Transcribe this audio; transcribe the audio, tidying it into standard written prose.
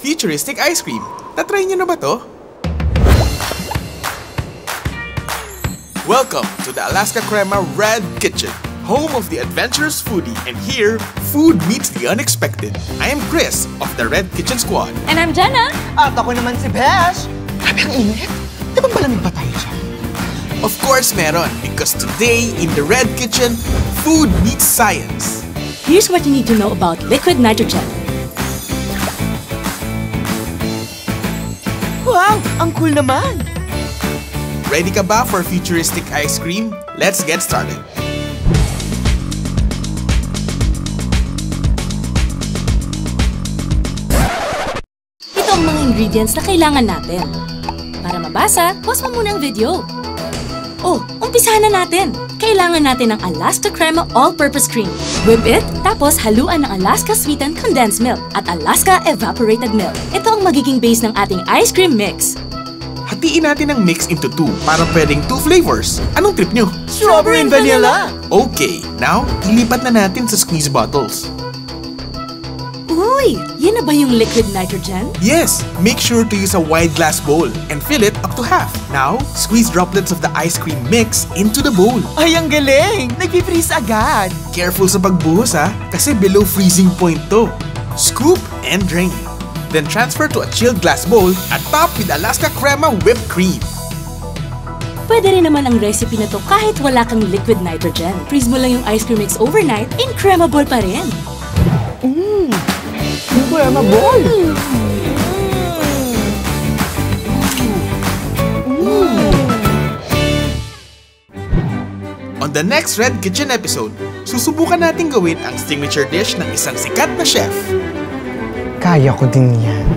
futuristic ice cream. Natry nyo na ba to? Welcome to the Alaska Crema Red Kitchen, home of the adventurous foodie, and here, food meets the unexpected. I am Chris of the Red Kitchen Squad. And I'm Jenna. At ako naman si Besh. Grabe ang init. Di ba malamig ba tayo dyan? Of course meron, because today in the Red Kitchen, food meets science. Here's what you need to know about liquid nitrogen. Wow, ang cool naman. Ready ka ba for futuristic ice cream? Let's get started. Ito ang mga ingredients na kailangan natin. Para mabasa, pause mo muna ang video. Oh, umpisahan na natin. Kailangan natin ng Alaska Crema All-Purpose Cream. Whip it, tapos haluan ng Alaska Sweetened Condensed Milk at Alaska Evaporated Milk. Ito ang magiging base ng ating ice cream mix. Hatiin natin ang mix into 2 para pwedeng 2 flavors. Anong trip nyo? Strawberry and vanilla. Okay, now, ilipat na natin sa squeeze bottles. Uy! Yan na ba yung liquid nitrogen? Yes, make sure to use a wide glass bowl and fill it up to half. Now, squeeze droplets of the ice cream mix into the bowl. Ay, ang galing! Nagpi-freeze agad. Careful sa pagbuhos ha, kasi below freezing point to. Scoop and drain. Then transfer to a chilled glass bowl at top with Alaska Crema whipped cream. Pwede rin naman ang recipe na to kahit wala kang liquid nitrogen. Freeze mo lang yung ice cream mix overnight, in crema ball pa rin. Crema ball! On the next Red Kitchen episode, susubukan natin gawin ang signature dish ng isang sikat na chef. Kaya ko din yan.